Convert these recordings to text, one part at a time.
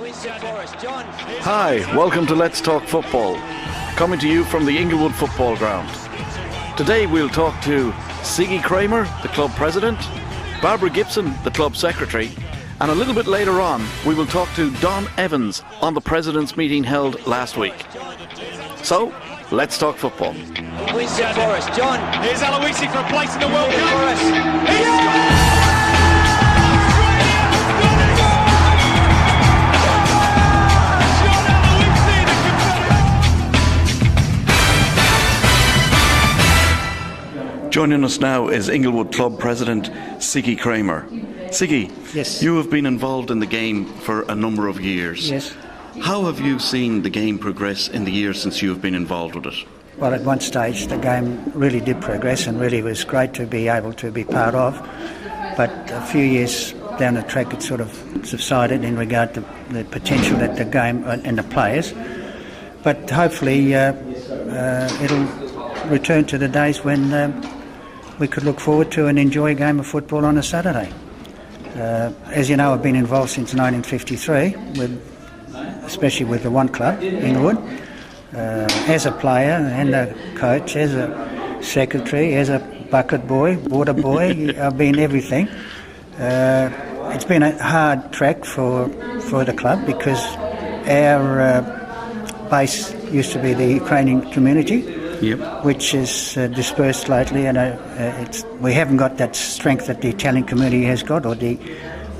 Hi, welcome to Let's Talk Football, coming to you from the Inglewood Football Ground. Today we'll talk to Siggy Kramer, the club president, Barbara Gibson, the club secretary, and a little bit later on we will talk to Don Evans on the president's meeting held last week. So, let's talk football. Winston for us, John. Here's Aloisi for a place in the World Cup. For us. Joining us now is Inglewood Club President Siggy Kramer. Siggy, yes. You have been involved in the game for a number of years. Yes. How have you seen the game progress in the years since you have been involved with it? Well, at one stage the game really did progress and really was great to be able to be part of. But a few years down the track it sort of subsided in regard to the potential that the game and the players. But hopefully it'll return to the days when we could look forward to and enjoy a game of football on a Saturday. As you know, I've been involved since 1953, especially with the one club, Inglewood, as a player and a coach, as a secretary, as a bucket boy, water boy. I've been everything. It's been a hard track for the club because our base used to be the Ukrainian community. Yep. Which is dispersed lately, and we haven't got that strength that the Italian community has got, or the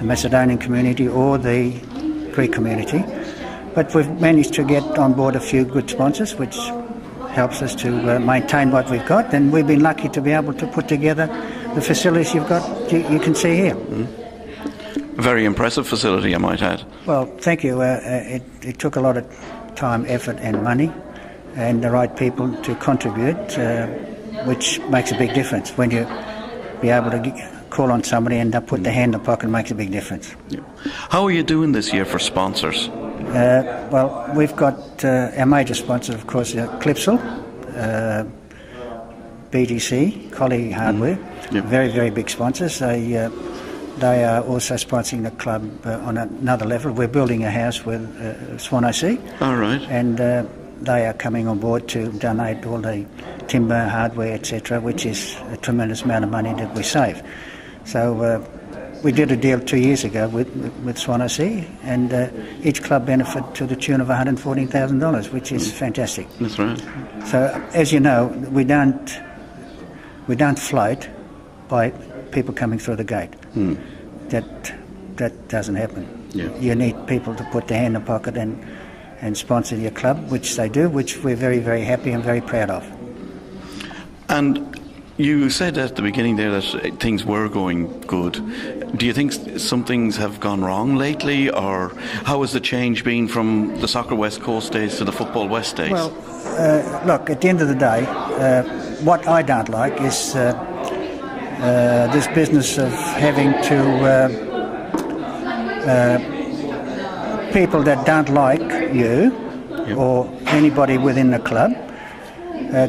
Macedonian community, or the Greek community. But we've managed to get on board a few good sponsors, which helps us to maintain what we've got, and we've been lucky to be able to put together the facilities you've got. You can see here. A very impressive facility, I might add. Well, thank you. It took a lot of time, effort, and money, and the right people to contribute, which makes a big difference. When you be able to call on somebody and they put their hand in the pocket, makes a big difference. Yeah. How are you doing this year for sponsors? Well, we've got our major sponsors, of course, Clipsal, BDC, Collie Hardware, very, very big sponsors. They are also sponsoring the club on another level. We're building a house with Swan Sea. All right. And they are coming on board to donate all the timber, hardware, etc., which is a tremendous amount of money that we save. So we did a deal 2 years ago with Swan Sea, and each club benefited to the tune of $114,000, which is fantastic. That's right. So, as you know, we don't float by people coming through the gate. That doesn't happen. Yeah. You need people to put their hand in the pocket and sponsor your club, which they do, which we're very, very happy and very proud of. And you said at the beginning there that things were going good. Do you think some things have gone wrong lately, or how has the change been from the Soccer West Coast days to the Football West days? Well, look, at the end of the day, what I don't like is this business of having to people that don't like you or anybody within the club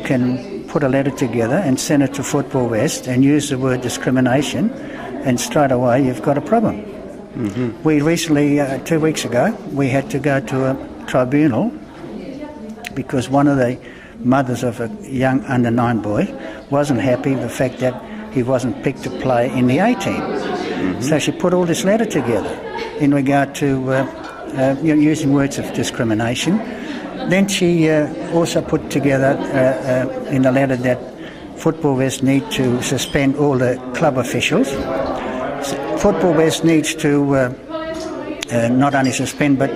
can put a letter together and send it to Football West and use the word discrimination, and straight away you've got a problem. Mm-hmm. We recently, 2 weeks ago, we had to go to a tribunal because one of the mothers of a young under-9 boy wasn't happy with the fact that he wasn't picked to play in the A-team. Mm-hmm. So she put all this letter together in regard to using words of discrimination. Then she also put together in the letter that Football West need to suspend all the club officials. Football West needs to not only suspend but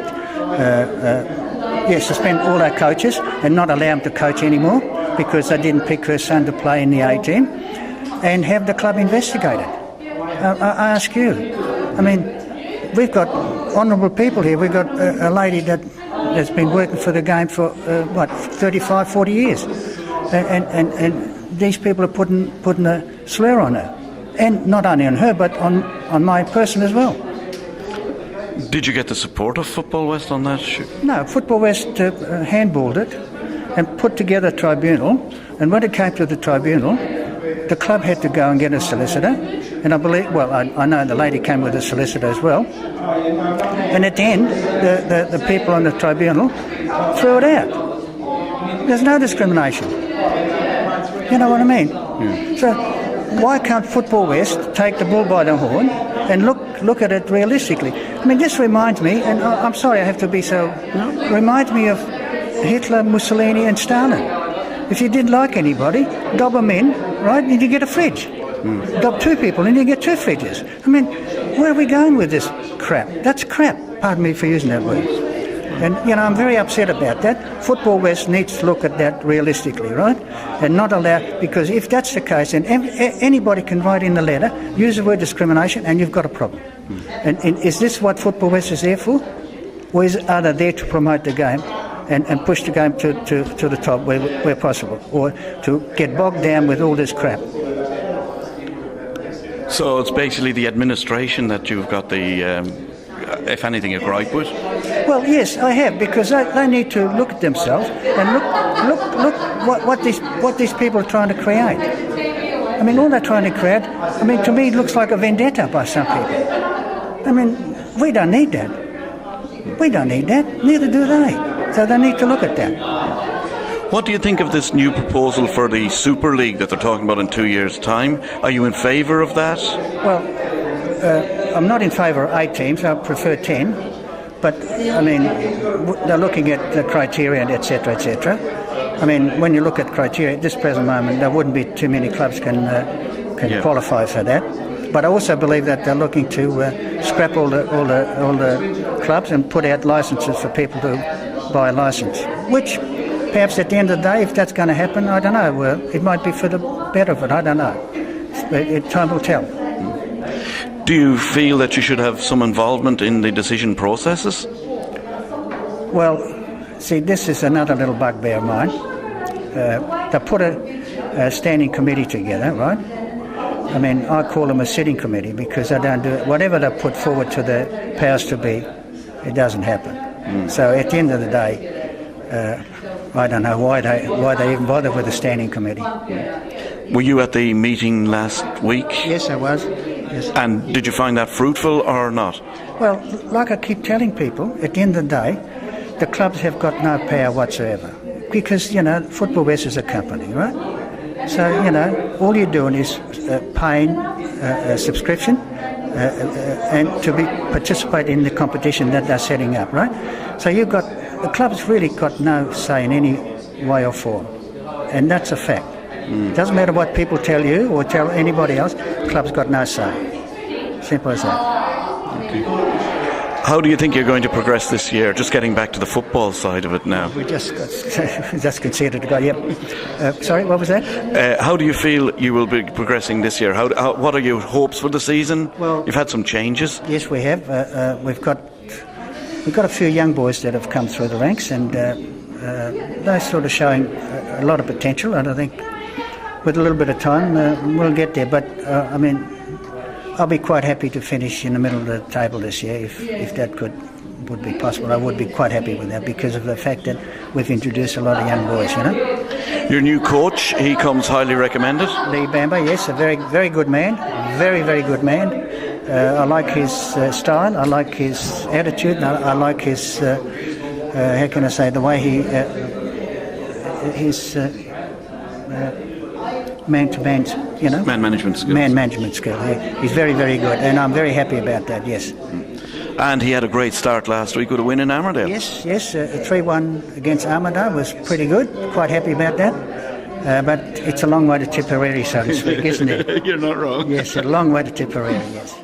suspend all our coaches and not allow them to coach anymore because they didn't pick her son to play in the A-team, and have the club investigated. I ask you, I mean, we've got honourable people here. We've got a lady that has been working for the game for 35, 40 years, and these people are putting a slur on her, and not only on her but on my person as well. Did you get the support of Football West on that issue? No, Football West handballed it and put together a tribunal, and when it came to the tribunal, the club had to go and get a solicitor And I believe, well, I know the lady came with a solicitor as well. And at the end, the people on the tribunal threw it out. There's no discrimination. You know what I mean? Yeah. So why can't Football West take the bull by the horn and look at it realistically? I mean, this reminds me, and I'm sorry I have to be so, reminds me of Hitler, Mussolini and Stalin. If you didn't like anybody, dob them in, right, and you get a fridge. Dob two people and you get two fridges. I mean, where are we going with this crap? That's crap. Pardon me for using that word. And, you know, I'm very upset about that. Football West needs to look at that realistically, right? And not allow, because if that's the case, then anybody can write in the letter, use the word discrimination, and you've got a problem. And is this what Football West is there for? Or are they there to promote the game and push the game to the top where possible? Or to get bogged down with all this crap? So it's basically the administration that you've got the, if anything, a gripe with? Well, yes, I have, because they need to look at themselves and look what these people are trying to create. I mean, all they're trying to create, I mean, to me it looks like a vendetta by some people. I mean, we don't need that. We don't need that, neither do they. So they need to look at that. What do you think of this new proposal for the Super League that they're talking about in 2 years' time? Are you in favour of that? Well, I'm not in favour of 8 teams, I prefer 10. But, I mean, they're looking at the criteria and et cetera, et cetera. I mean, when you look at criteria at this present moment, there wouldn't be too many clubs can qualify for that. But I also believe that they're looking to scrap all the clubs and put out licences for people to buy a licence. Which, perhaps at the end of the day, if that's going to happen, I don't know. It might be for the better of it. I don't know. Time will tell. Do you feel that you should have some involvement in the decision processes? Well, see, this is another little bugbear of mine. They put a standing committee together, right? I mean, I call them a sitting committee because they don't do it. Whatever they put forward to the powers to be, it doesn't happen. So at the end of the day, I don't know why they even bother with a standing committee. Were you at the meeting last week? Yes, I was. Yes. And did you find that fruitful or not? Well, like I keep telling people, at the end of the day, the clubs have got no power whatsoever. Because, you know, Football West is a company, right? So, you know, all you're doing is paying a subscription and to participate in the competition that they're setting up, right? So the club's really got no say in any way or form. And that's a fact. It doesn't matter what people tell you or tell anybody else, the club's got no say. Simple as that. Okay. How do you think you're going to progress this year? Just getting back to the football side of it now. We just conceded to go, yep. Sorry, what was that? How do you feel you will be progressing this year? What are your hopes for the season? Well, you've had some changes. Yes, we have. We've got a few young boys that have come through the ranks, and they're sort of showing a lot of potential, and I think with a little bit of time we'll get there. But I mean, I'll be quite happy to finish in the middle of the table this year if that would be possible. I would be quite happy with that because of the fact that we've introduced a lot of young boys, you know. Your new coach, he comes highly recommended. Lee Bamber, yes, a very, very good man, very, very good man. I like his style, I like his attitude, I like his, how can I say, the way his man-to-man, you know? Man management skills. Man management skill, yeah. He's very, very good, and I'm very happy about that, yes. And he had a great start last week with a win in Armidale. Yes, 3-1 against Armidale was pretty good, quite happy about that. But it's a long way to Tipperary, so to speak, isn't it? You're not wrong. Yes, a long way to Tipperary, yes.